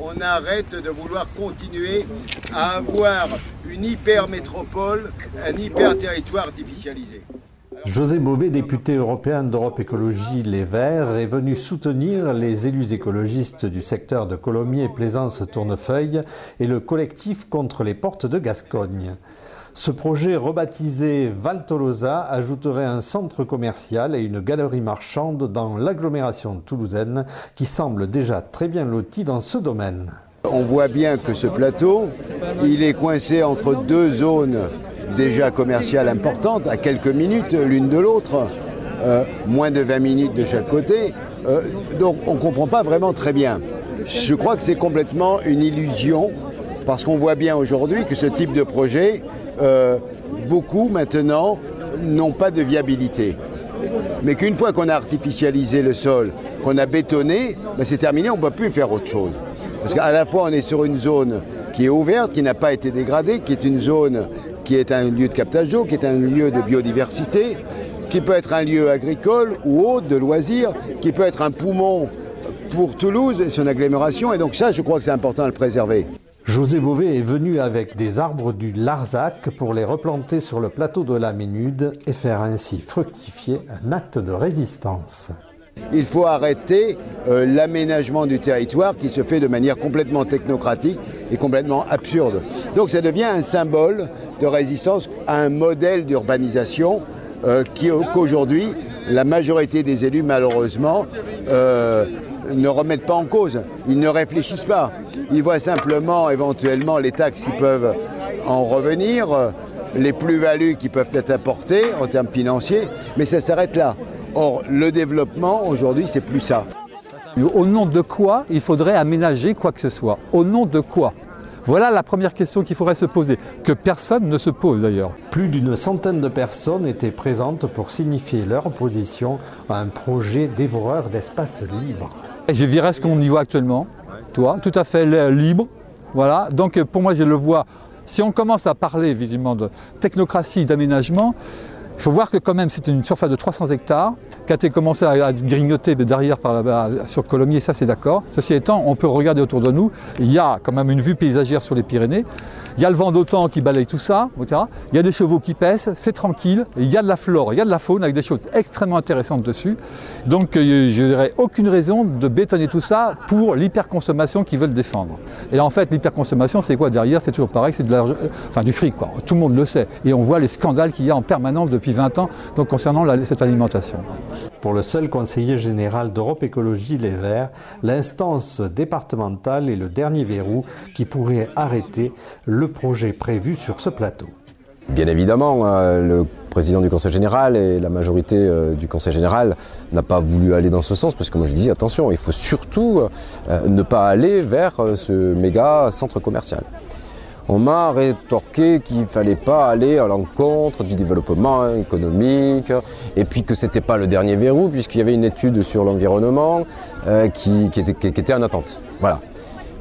on arrête de vouloir continuer à avoir une hyper-métropole, un hyper-territoire artificialisé. José Bové, député européen d'Europe Écologie Les Verts, est venu soutenir les élus écologistes du secteur de Colomiers, Plaisance, Tournefeuille et le collectif contre les portes de Gascogne. Ce projet rebaptisé Val Tolosa ajouterait un centre commercial et une galerie marchande dans l'agglomération toulousaine qui semble déjà très bien lotie dans ce domaine. On voit bien que ce plateau, il est coincé entre deux zones déjà commerciales importantes, à quelques minutes l'une de l'autre, moins de 20 minutes de chaque côté, donc on ne comprend pas vraiment très bien. Je crois que c'est complètement une illusion, parce qu'on voit bien aujourd'hui que ce type de projet, beaucoup maintenant n'ont pas de viabilité. Mais qu'une fois qu'on a artificialisé le sol, qu'on a bétonné, ben c'est terminé, on ne peut plus faire autre chose. Parce qu'à la fois on est sur une zone qui est ouverte, qui n'a pas été dégradée, qui est une zone qui est un lieu de captage d'eau, qui est un lieu de biodiversité, qui peut être un lieu agricole ou autre, de loisirs, qui peut être un poumon pour Toulouse et son agglomération. Et donc ça, je crois que c'est important de le préserver. José Bové est venu avec des arbres du Larzac pour les replanter sur le plateau de la Ménude et faire ainsi fructifier un acte de résistance. Il faut arrêter l'aménagement du territoire qui se fait de manière complètement technocratique et complètement absurde. Donc ça devient un symbole de résistance à un modèle d'urbanisation qu'aujourd'hui la majorité des élus malheureusement ne remettent pas en cause. Ils ne réfléchissent pas. Ils voient simplement éventuellement les taxes qui peuvent en revenir, les plus-values qui peuvent être apportées en termes financiers, mais ça s'arrête là. Or, le développement, aujourd'hui, c'est plus ça. Au nom de quoi il faudrait aménager quoi que ce soit? Au nom de quoi? Voilà la première question qu'il faudrait se poser, que personne ne se pose d'ailleurs. Plus d'une centaine de personnes étaient présentes pour signifier leur opposition à un projet dévoreur d'espace libre. Je verrai ce qu'on y voit actuellement, toi, tout à fait libre. Voilà. Donc pour moi, je le vois, si on commence à parler visiblement de technocratie, d'aménagement, il faut voir que quand même c'est une surface de 300 hectares qui a été commencé à grignoter derrière par là-bas sur Colomiers, ça c'est d'accord. Ceci étant, on peut regarder autour de nous, il y a quand même une vue paysagère sur les Pyrénées, il y a le vent d'automne qui balaye tout ça, etc. Il y a des chevaux qui paissent, c'est tranquille, il y a de la flore, il y a de la faune avec des choses extrêmement intéressantes dessus. Donc je n'aurais aucune raison de bétonner tout ça pour l'hyperconsommation qu'ils veulent défendre. Et en fait, l'hyperconsommation, c'est quoi derrière? C'est toujours pareil, c'est du fric, quoi. Tout le monde le sait. Et on voit les scandales qu'il y a en permanence depuis 20 ans donc, concernant cette alimentation. Pour le seul conseiller général d'Europe Écologie Les Verts, l'instance départementale est le dernier verrou qui pourrait arrêter le projet prévu sur ce plateau. Bien évidemment, le président du Conseil général et la majorité du Conseil général n'a pas voulu aller dans ce sens parce que moi je dis attention, il faut surtout ne pas aller vers ce méga centre commercial. On m'a rétorqué qu'il ne fallait pas aller à l'encontre du développement économique et puis que ce n'était pas le dernier verrou puisqu'il y avait une étude sur l'environnement qui était en attente. Voilà.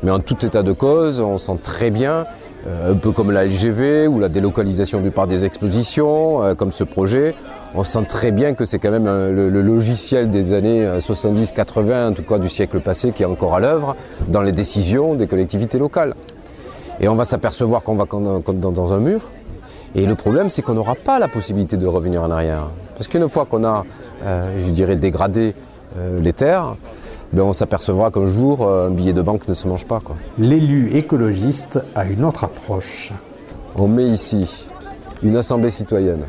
Mais en tout état de cause, on sent très bien, un peu comme la LGV ou la délocalisation du parc des expositions, comme ce projet, on sent très bien que c'est quand même le logiciel des années 70-80, en tout cas du siècle passé, qui est encore à l'œuvre dans les décisions des collectivités locales. Et on va s'apercevoir qu'on va dans un mur. Et le problème, c'est qu'on n'aura pas la possibilité de revenir en arrière. Parce qu'une fois qu'on a, je dirais, dégradé les terres, ben on s'apercevra qu'un jour, un billet de banque ne se mange pas, quoi. L'élu écologiste a une autre approche. On met ici une assemblée citoyenne.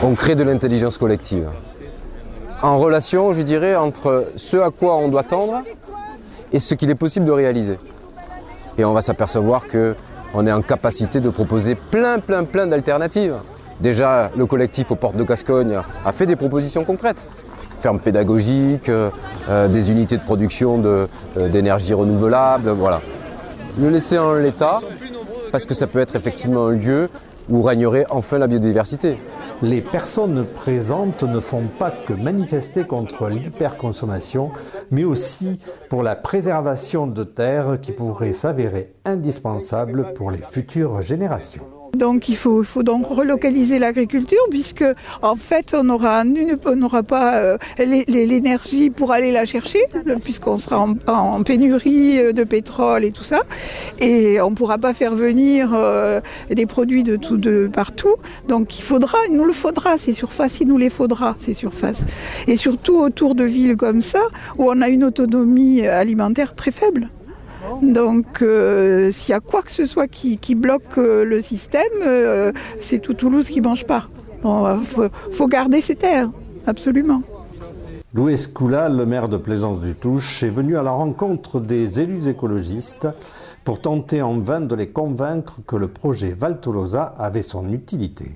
On crée de l'intelligence collective. En relation, je dirais, entre ce à quoi on doit tendre et ce qu'il est possible de réaliser. Et on va s'apercevoir qu'on est en capacité de proposer plein d'alternatives. Déjà, le collectif aux Portes de Gascogne a fait des propositions concrètes. Fermes pédagogiques, des unités de production d'énergie renouvelable, voilà. Le laisser en l'état, parce que ça peut être effectivement un lieu où régnerait enfin la biodiversité. Les personnes présentes ne font pas que manifester contre l'hyperconsommation, mais aussi pour la préservation de terres qui pourraient s'avérer indispensables pour les futures générations. Donc il faut donc relocaliser l'agriculture puisque en fait on n'aura pas l'énergie pour aller la chercher puisqu'on sera en pénurie de pétrole et tout ça et on ne pourra pas faire venir des produits de partout. Donc il nous le faudra ces surfaces, il nous les faudra ces surfaces. Et surtout autour de villes comme ça où on a une autonomie alimentaire très faible. Donc s'il y a quoi que ce soit qui bloque le système, c'est tout Toulouse qui ne mange pas. Bon, faut garder ces terres, absolument. Louis Escoula, le maire de Plaisance-du-Touche, est venu à la rencontre des élus écologistes pour tenter en vain de les convaincre que le projet Val Tolosa avait son utilité.